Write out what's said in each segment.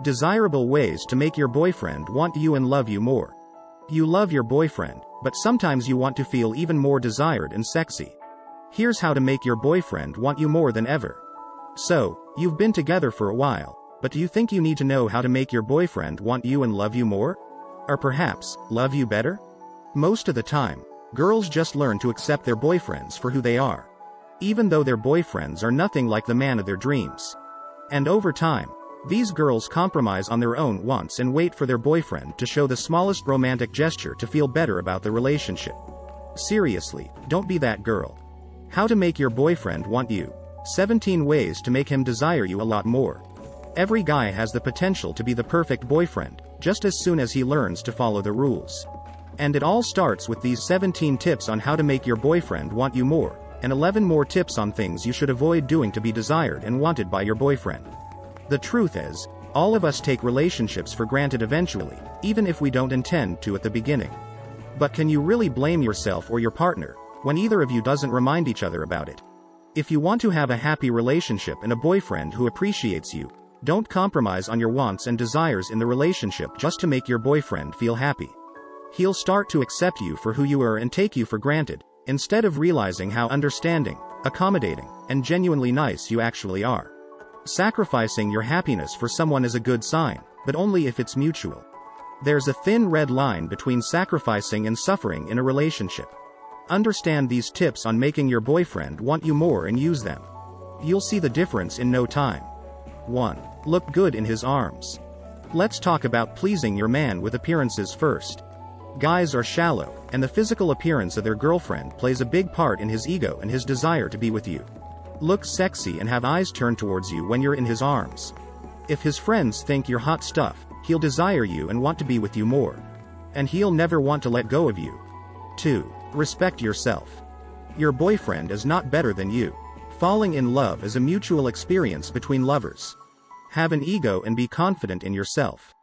Desirable ways to make your boyfriend want you and love you more. You love your boyfriend, but sometimes you want to feel even more desired and sexy. Here's how to make your boyfriend want you more than ever. So, you've been together for a while, but do you think you need to know how to make your boyfriend want you and love you more? Or perhaps, love you better? Most of the time, girls just learn to accept their boyfriends for who they are, even though their boyfriends are nothing like the man of their dreams. And over time, these girls compromise on their own wants and wait for their boyfriend to show the smallest romantic gesture to feel better about the relationship. Seriously, don't be that girl. How to make your boyfriend want you. 17 ways to make him desire you a lot more. Every guy has the potential to be the perfect boyfriend, just as soon as he learns to follow the rules. And it all starts with these 17 tips on how to make your boyfriend want you more, and 11 more tips on things you should avoid doing to be desired and wanted by your boyfriend. The truth is, all of us take relationships for granted eventually, even if we don't intend to at the beginning. But can you really blame yourself or your partner when either of you doesn't remind each other about it? If you want to have a happy relationship and a boyfriend who appreciates you, don't compromise on your wants and desires in the relationship just to make your boyfriend feel happy. He'll start to accept you for who you are and take you for granted, instead of realizing how understanding, accommodating, and genuinely nice you actually are. Sacrificing your happiness for someone is a good sign, but only if it's mutual. There's a thin red line between sacrificing and suffering in a relationship. Understand these tips on making your boyfriend want you more and use them. You'll see the difference in no time. 1. Look good in his arms. Let's talk about pleasing your man with appearances first. Guys are shallow, and the physical appearance of their girlfriend plays a big part in his ego and his desire to be with you. Look sexy and have eyes turned towards you when you're in his arms. If his friends think you're hot stuff, he'll desire you and want to be with you more. And he'll never want to let go of you. 2. Respect yourself. Your boyfriend is not better than you. Falling in love is a mutual experience between lovers. Have an ego and be confident in yourself.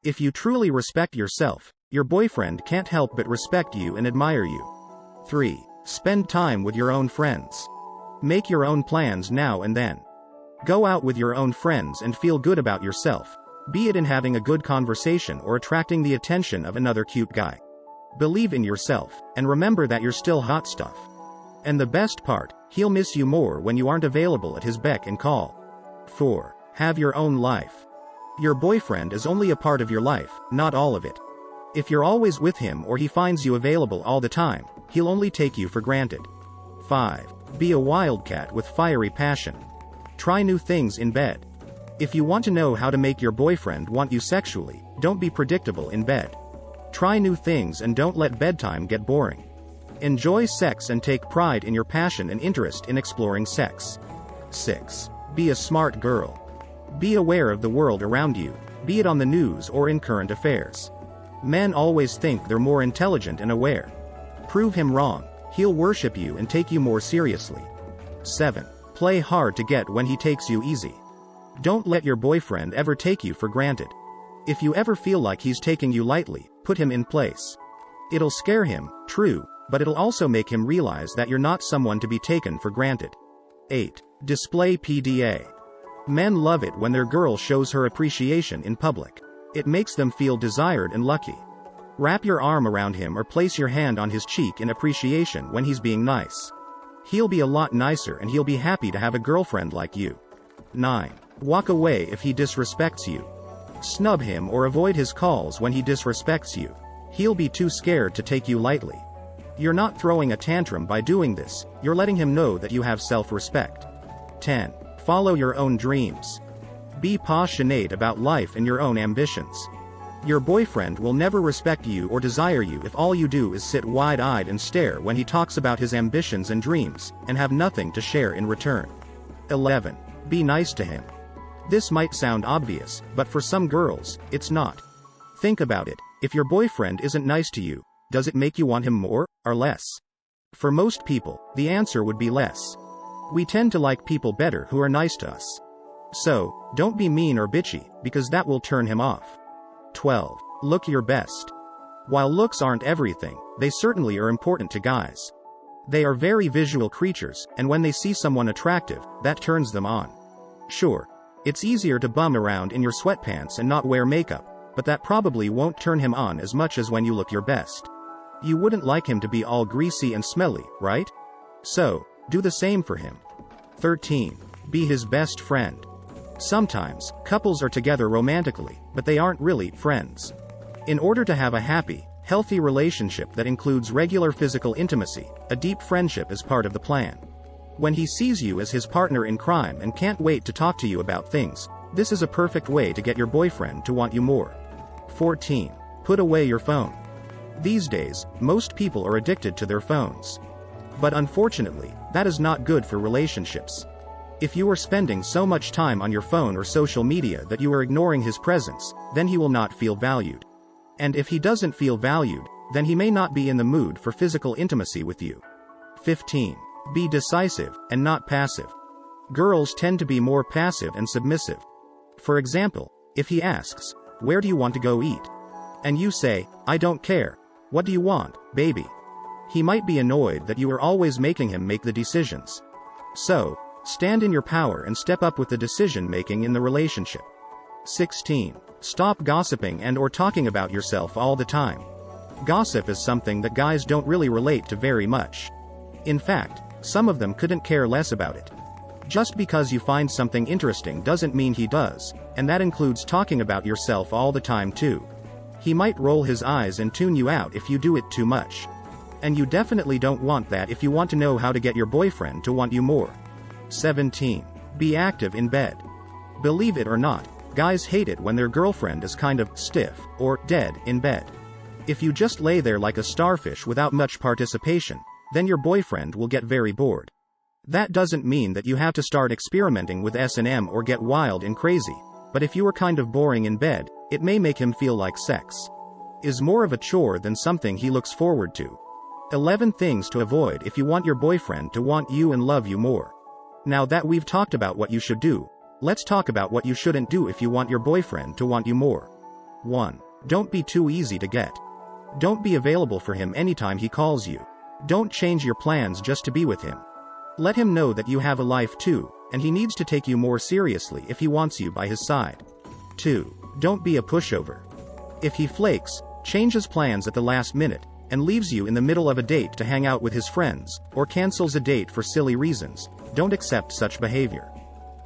If you truly respect yourself, your boyfriend can't help but respect you and admire you. 3. Spend time with your own friends. Make your own plans now and then. Go out with your own friends and feel good about yourself, be it in having a good conversation or attracting the attention of another cute guy. Believe in yourself, and remember that you're still hot stuff. And the best part, he'll miss you more when you aren't available at his beck and call. 4. Have your own life. Your boyfriend is only a part of your life, not all of it. If you're always with him or he finds you available all the time, he'll only take you for granted. 5. Be a wildcat with fiery passion. Try new things in bed. If you want to know how to make your boyfriend want you sexually, don't be predictable in bed. Try new things and don't let bedtime get boring. Enjoy sex and take pride in your passion and interest in exploring sex. 6. Be a smart girl. Be aware of the world around you, be it on the news or in current affairs. Men always think they're more intelligent and aware. Prove him wrong, he'll worship you and take you more seriously. 7. Play hard to get when he takes you easy. Don't let your boyfriend ever take you for granted. If you ever feel like he's taking you lightly, put him in place. It'll scare him, true, but it'll also make him realize that you're not someone to be taken for granted. 8. Display PDA. Men love it when their girl shows her appreciation in public. It makes them feel desired and lucky. Wrap your arm around him or place your hand on his cheek in appreciation when he's being nice. He'll be a lot nicer and he'll be happy to have a girlfriend like you. 9. Walk away if he disrespects you. Snub him or avoid his calls when he disrespects you. He'll be too scared to take you lightly. You're not throwing a tantrum by doing this, you're letting him know that you have self-respect. 10. Follow your own dreams. Be passionate about life and your own ambitions. Your boyfriend will never respect you or desire you if all you do is sit wide-eyed and stare when he talks about his ambitions and dreams, and have nothing to share in return. 11. Be nice to him. This might sound obvious, but for some girls, it's not. Think about it, if your boyfriend isn't nice to you, does it make you want him more, or less? For most people, the answer would be less. We tend to like people better who are nice to us. So, don't be mean or bitchy, because that will turn him off. 12. Look your best. While looks aren't everything, they certainly are important to guys. They are very visual creatures, and when they see someone attractive, that turns them on. Sure, It's easier to bum around in your sweatpants and not wear makeup, but that probably won't turn him on as much as when you look your best. You wouldn't like him to be all greasy and smelly, right? So, do the same for him. 13. Be his best friend. Sometimes, couples are together romantically, but they aren't really friends. In order to have a happy, healthy relationship that includes regular physical intimacy, a deep friendship is part of the plan. When he sees you as his partner in crime and can't wait to talk to you about things, this is a perfect way to get your boyfriend to want you more. 14. Put away your phone. These days, most people are addicted to their phones. But unfortunately, that is not good for relationships. If you are spending so much time on your phone or social media that you are ignoring his presence, then he will not feel valued. And if he doesn't feel valued, then he may not be in the mood for physical intimacy with you. 15. Be decisive, and not passive. Girls tend to be more passive and submissive. For example, if he asks, "Where do you want to go eat?" and you say, "I don't care. What do you want, baby?" he might be annoyed that you are always making him make the decisions. So, stand in your power and step up with the decision-making in the relationship. 16. Stop gossiping and/or talking about yourself all the time. Gossip is something that guys don't really relate to very much. In fact, some of them couldn't care less about it. Just because you find something interesting doesn't mean he does, and that includes talking about yourself all the time too. He might roll his eyes and tune you out if you do it too much. And you definitely don't want that if you want to know how to get your boyfriend to want you more. 17. Be active in bed. Believe it or not, guys hate it when their girlfriend is kind of stiff or dead in bed. If you just lay there like a starfish without much participation, then your boyfriend will get very bored. That doesn't mean that you have to start experimenting with S&M or get wild and crazy, but if you are kind of boring in bed, it may make him feel like sex is more of a chore than something he looks forward to. 11 things to avoid if you want your boyfriend to want you and love you more. Now that we've talked about what you should do, let's talk about what you shouldn't do if you want your boyfriend to want you more. 1. Don't be too easy to get. Don't be available for him anytime he calls you. Don't change your plans just to be with him. Let him know that you have a life too, and he needs to take you more seriously if he wants you by his side. 2. Don't be a pushover. If he flakes, changes plans at the last minute, and leaves you in the middle of a date to hang out with his friends, or cancels a date for silly reasons, don't accept such behavior.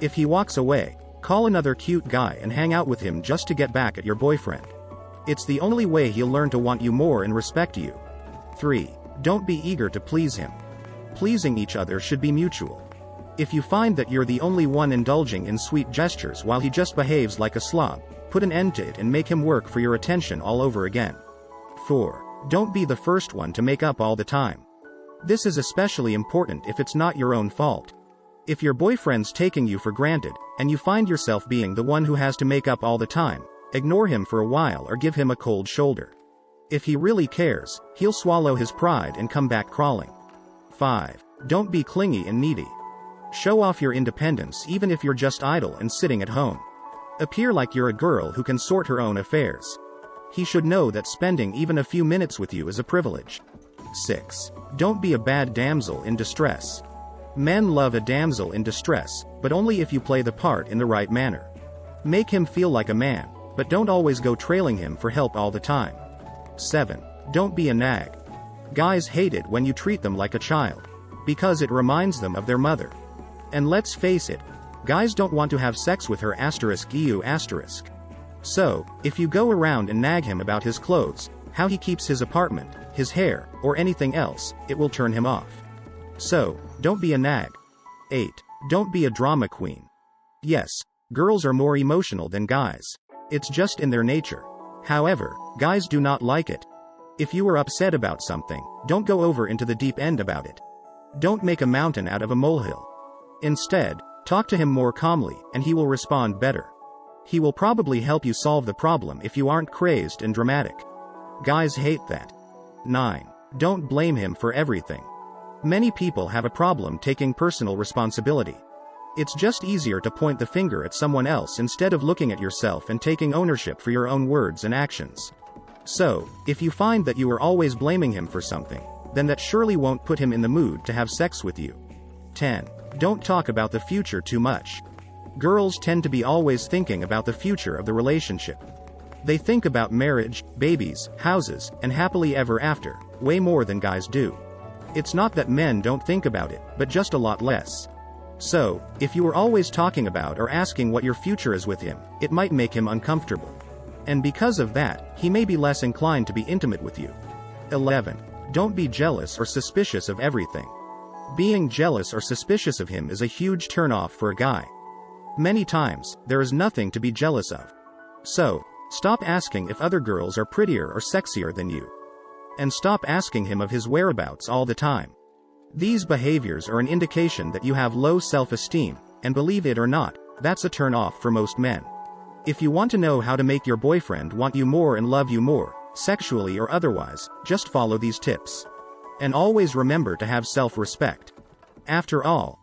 If he walks away, call another cute guy and hang out with him just to get back at your boyfriend. It's the only way he'll learn to want you more and respect you. 3. Don't be eager to please him. Pleasing each other should be mutual. If you find that you're the only one indulging in sweet gestures while he just behaves like a slob, put an end to it and make him work for your attention all over again. 4. Don't be the first one to make up all the time. This is especially important if it's not your own fault. If your boyfriend's taking you for granted, and you find yourself being the one who has to make up all the time, ignore him for a while or give him a cold shoulder. If he really cares, he'll swallow his pride and come back crawling. 5. Don't be clingy and needy. Show off your independence even if you're just idle and sitting at home. Appear like you're a girl who can sort her own affairs. He should know that spending even a few minutes with you is a privilege. 6. Don't be a bad damsel in distress. Men love a damsel in distress, but only if you play the part in the right manner. Make him feel like a man, but don't always go trailing him for help all the time. 7. Don't be a nag. Guys hate it when you treat them like a child, because it reminds them of their mother. And let's face it, guys don't want to have sex with her *EU*. So, if you go around and nag him about his clothes, how he keeps his apartment, his hair, or anything else, it will turn him off. So, don't be a nag. 8. Don't be a drama queen. Yes, girls are more emotional than guys. It's just in their nature. However, guys do not like it. If you are upset about something, don't go over into the deep end about it. Don't make a mountain out of a molehill. Instead, talk to him more calmly, and he will respond better. He will probably help you solve the problem if you aren't crazed and dramatic. Guys hate that. 9. Don't blame him for everything. Many people have a problem taking personal responsibility. It's just easier to point the finger at someone else instead of looking at yourself and taking ownership for your own words and actions. So, if you find that you are always blaming him for something, then that surely won't put him in the mood to have sex with you. 10. Don't talk about the future too much. Girls tend to be always thinking about the future of the relationship. They think about marriage, babies, houses, and happily ever after, way more than guys do. It's not that men don't think about it, but just a lot less. So, if you are always talking about or asking what your future is with him, it might make him uncomfortable. And because of that, he may be less inclined to be intimate with you. 11. Don't be jealous or suspicious of everything. Being jealous or suspicious of him is a huge turnoff for a guy. Many times, there is nothing to be jealous of. So, stop asking if other girls are prettier or sexier than you. And stop asking him of his whereabouts all the time. These behaviors are an indication that you have low self-esteem, and believe it or not, that's a turn-off for most men. If you want to know how to make your boyfriend want you more and love you more, sexually or otherwise, just follow these tips. And always remember to have self-respect. After all,